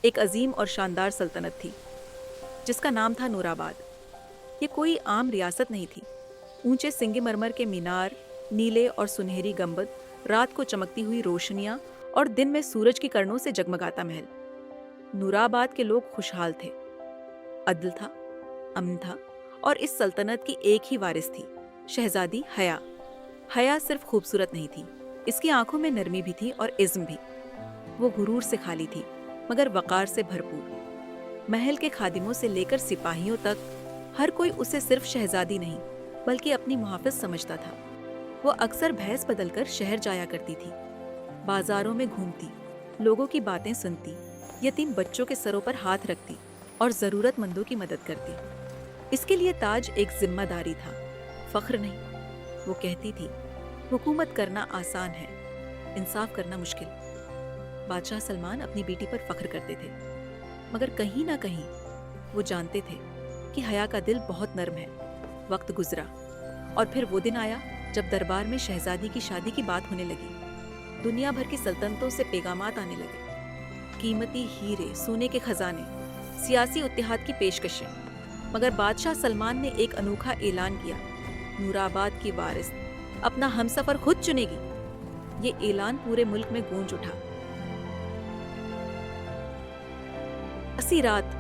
ایک عظیم اور شاندار سلطنت تھی جس کا نام تھا نورآباد۔ یہ کوئی عام ریاست نہیں تھی۔ اونچے سنگ مرمر کے مینار، نیلے اور سنہری گنبد، رات کو چمکتی ہوئی روشنیاں اور دن میں سورج کی کرنوں سے جگمگاتا محل۔ نورآباد کے لوگ خوشحال تھے۔ عدل تھا، امن تھا، اور اس سلطنت کی ایک ہی وارث تھی، شہزادی حیا۔ حیا صرف خوبصورت نہیں تھی، اس کی آنکھوں میں نرمی بھی تھی اور عزم بھی۔ وہ غرور سے خالی تھی مگر وقار سے بھرپور۔ محل کے خادموں سے لے کر سپاہیوں تک ہر کوئی اسے صرف شہزادی نہیں بلکہ اپنی محافظ سمجھتا تھا۔ وہ اکثر بھیس بدل کر شہر جایا کرتی تھی، بازاروں میں گھومتی، لوگوں کی باتیں سنتی، یتیم بچوں کے سروں پر ہاتھ رکھتی اور ضرورت مندوں کی مدد کرتی۔ اس کے لیے تاج ایک ذمہ داری تھا، فخر نہیں۔ وہ کہتی تھی، حکومت کرنا آسان ہے، انصاف کرنا مشکل۔ بادشاہ سلمان اپنی بیٹی پر فخر کرتے تھے مگر کہیں نہ کہیں وہ جانتے تھے کہ حیا کا دل بہت نرم ہے۔ وقت گزرا اور پھر وہ دن آیا جب دربار میں شہزادی کی شادی کی بات ہونے لگی۔ دنیا بھر کی سلطنتوں سے پیغامات آنے لگے، قیمتی ہیرے، سونے کے خزانے، سیاسی اتحاد کی پیشکشیں۔ مگر بادشاہ سلمان نے ایک انوکھا اعلان کیا، نورآباد کی وارث اپنا ہمسفر خود چنے گی۔ یہ اعلان پورے ملک میں گونج اٹھا۔ اسی رات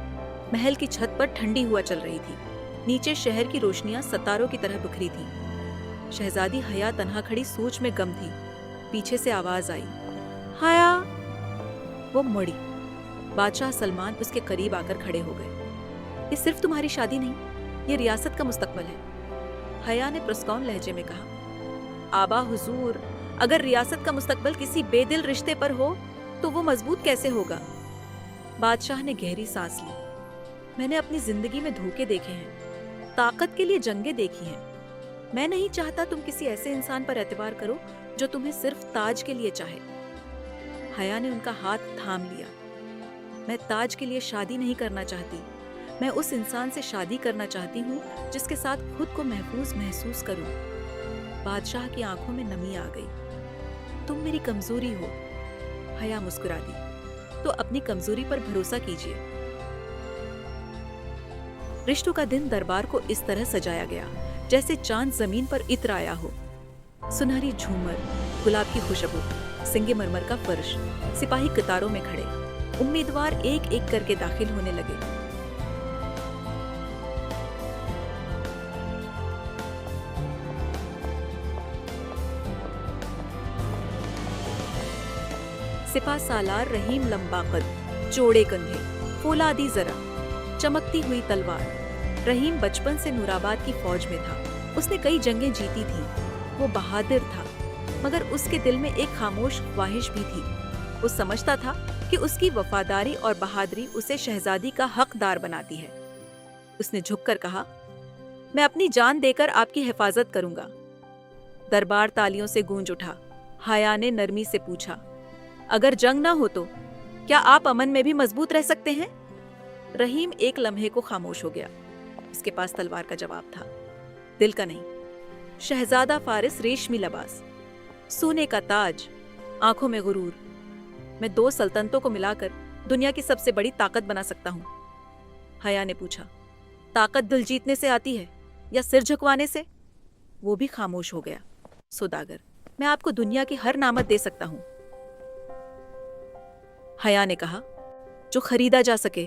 محل کی چھت پر ٹھنڈی ہوا چل رہی تھی، نیچے شہر کی روشنیاں ستاروں کی طرح بکھری تھیں۔ شہزادی حیا تنہا کھڑی سوچ میں گم تھی۔ پیچھے سے آواز آئی، حیا۔ وہ مڑی، بادشاہ سلمان اس کے قریب آ کر کھڑے ہو گئے۔ یہ صرف تمہاری شادی نہیں، یہ ریاست کا مستقبل ہے، حیا نے پرسکون لہجے میں کہا۔ آبا حضور، اگر ریاست کا مستقبل کسی بے دل رشتے پر ہو تو وہ مضبوط کیسے ہوگا؟ بادشاہ نے گہری سانس لی۔ میں نے اپنی زندگی میں دھوکے دیکھے ہیں، طاقت کے لیے جنگیں دیکھی ہیں۔ میں نہیں چاہتا تم کسی ایسے انسان پر اعتبار کرو جو تمہیں صرف تاج کے لیے چاہے۔ حیا نے ان کا ہاتھ تھام لیا۔ میں تاج کے لیے شادی نہیں کرنا چاہتی، میں اس انسان سے شادی کرنا چاہتی ہوں جس کے ساتھ خود کو محفوظ محسوس کروں۔ بادشاہ کی آنکھوں میں نمی آ گئی۔ تم میری کمزوری ہو، حیا مسکرا دی، تو اپنی کمزوری پر بھروسہ کیجیے۔ رشتوں کا دن دربار کو اس طرح سجایا گیا جیسے چاند زمین پر اتر آیا ہو۔ سنہری جھومر، گلاب کی خوشبو، سنگ مرمر کا فرش، سپاہی قطاروں میں کھڑے، امیدوار ایک ایک کر کے داخل ہونے لگے۔ سپہ سالار رحیم لمبا قد، چوڑے کندھے، فولادی زرہ، چمکتی ہوئی تلوار۔ رحیم بچپن سے نورآباد کی فوج میں تھا، اس نے کئی جنگیں جیتی تھیں۔ وہ بہادر تھا مگر اس کے دل میں ایک خاموش خواہش بھی تھی۔ وہ سمجھتا تھا کہ اس کی وفاداری اور بہادری اسے شہزادی کا حقدار بناتی ہے۔ اس نے جھک کر کہا، میں اپنی جان دے کر آپ کی حفاظت کروں گا۔ دربار تالیوں سے گونج اٹھا۔ حیا نے نرمی سے پوچھا، اگر جنگ نہ ہو تو کیا آپ امن میں بھی مضبوط رہ سکتے ہیں؟ رحیم ایک لمحے کو خاموش ہو گیا۔ اس کے پاس تلوار کا جواب تھا، دل کا نہیں۔ شہزادہ فارس، ریشمی لباس، سونے کا تاج، آنکھوں میں غرور۔ میں 2 سلطنتوں کو ملا کر دنیا کی سب سے بڑی طاقت بنا سکتا ہوں۔ حیا نے پوچھا، طاقت دل جیتنے سے آتی ہے یا سر جھکوانے سے؟ وہ بھی خاموش ہو گیا۔ سوداگر، میں آپ کو دنیا کی ہر نعمت دے سکتا ہوں۔ حیا نے کہا، جو خریدا جا سکے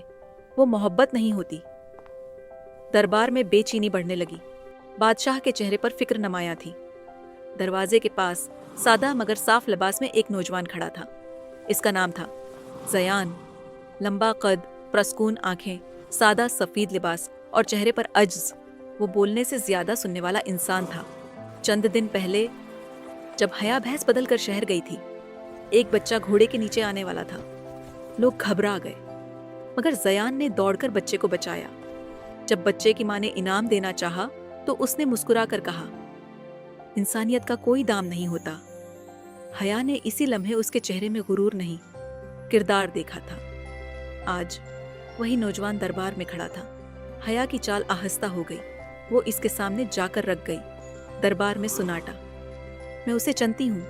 وہ محبت نہیں ہوتی۔ دربار میں بے چینی بڑھنے لگی۔ بادشاہ کے چہرے پر فکر نمایاں تھی۔ دروازے کے پاس سادہ مگر صاف لباس میں ایک نوجوان کھڑا تھا۔ اس کا نام تھا زیان۔ لمبا قد، پرسکون آنکھیں، سادہ سفید لباس اور چہرے پر عجز۔ وہ بولنے سے زیادہ سننے والا انسان تھا۔ چند دن پہلے جب حیا بھیس بدل کر شہر گئی تھی، ایک بچہ گھوڑے کے نیچے آنے والا تھا۔ لوگ گھبرا گئے مگر زیان نے دوڑ کر بچے کو بچایا۔ جب بچے کی ماں نے انعام دینا چاہا تو اس نے مسکرا کر کہا، انسانیت کا کوئی دام نہیں ہوتا۔ حیا نے اسی لمحے اس کے چہرے میں غرور نہیں، کردار دیکھا تھا۔ آج وہی نوجوان دربار میں کھڑا تھا۔ حیا کی چال آہستہ ہو گئی، وہ اس کے سامنے جا کر رکھ گئی۔ دربار میں سناٹا۔ میں اسے چنتی ہوں۔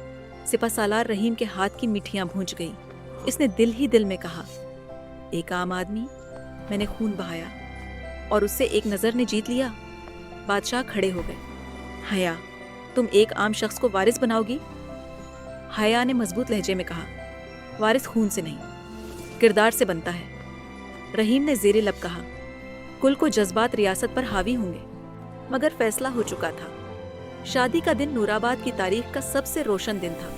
سپہ سالار رحیم کے ہاتھ کی مٹھیاں بھونج گئی۔ اس نے دل ہی دل میں کہا، ایک عام آدمی، میں نے خون بہایا اور اس سے ایک نظر نے جیت لیا۔ بادشاہ کھڑے ہو گئے۔ حیا، تم ایک عام شخص کو وارث بناؤ گی؟ حیا نے مضبوط لہجے میں کہا، وارث خون سے نہیں، کردار سے بنتا ہے۔ رحیم نے زیر لب کہا، کل کو جذبات ریاست پر حاوی ہوں گے، مگر فیصلہ ہو چکا تھا۔ شادی کا دن نورآباد کی تاریخ کا سب سے روشن دن تھا۔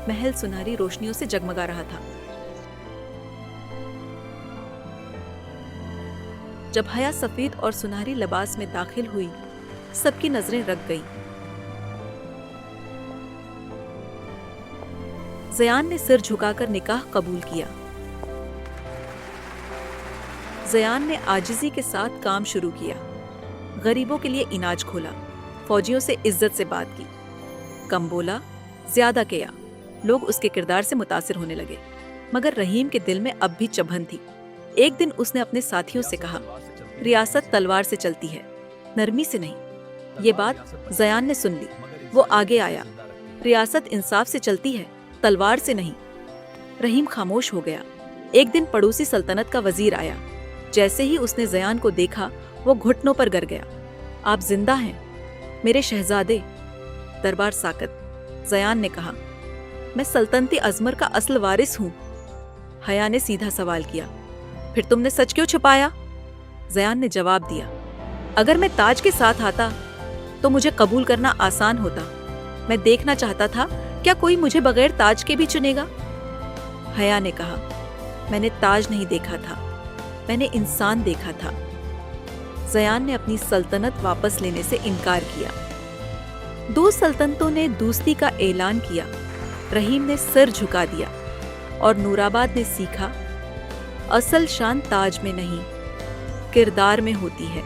محل سنہری روشنیوں سے جگمگا رہا تھا۔ جب حیا سفید اور سنہری لباس میں داخل ہوئی، سب کی نظریں رک گئیں۔ زیان نے سر جھکا کر نکاح قبول کیا۔ زیان نے عاجزی کے ساتھ کام شروع کیا، غریبوں کے لیے اناج کھولا، فوجیوں سے عزت سے بات کی، کم بولا، زیادہ کیا۔ لوگ اس کے کردار سے متاثر ہونے لگے، مگر رحیم کے دل میں اب بھی چبھن تھی۔ ایک دن اس نے اپنے ساتھیوں سے کہا، ریاست تلوار سے چلتی ہے، نرمی سے نہیں۔ یہ بات زیان نے سن لی۔ وہ آگے آیا، ریاست انصاف سے چلتی ہے، تلوار سے نہیں۔ رحیم خاموش ہو گیا۔ ایک دن پڑوسی سلطنت کا وزیر آیا۔ جیسے ہی اس نے زیان کو دیکھا، وہ گھٹنوں پر گر گیا۔ آپ زندہ ہیں میرے شہزادے؟ دربار ساکت۔ زیان نے کہا، میں سلطنتی ازمر کا اصل وارث ہوں۔ حیا نے سیدھا سوال کیا، پھر تم نے سچ کیوں چھپایا؟ زیان نے جواب دیا، اگر میں تاج کے ساتھ آتا تو مجھے قبول کرنا آسان ہوتا۔ میں دیکھنا چاہتا تھا کیا کوئی مجھے بغیر تاج کے بھی چنے گا۔ حیا نے کہا، میں نے تاج نہیں دیکھا تھا، میں نے انسان دیکھا تھا۔ زیان نے اپنی سلطنت واپس لینے سے انکار کیا۔ دو سلطنتوں نے دوستی کا اعلان کیا۔ رحیم نے سر جھکا دیا اور نورآباد نے سیکھا، اصل شان تاج میں نہیں، کردار میں ہوتی ہے۔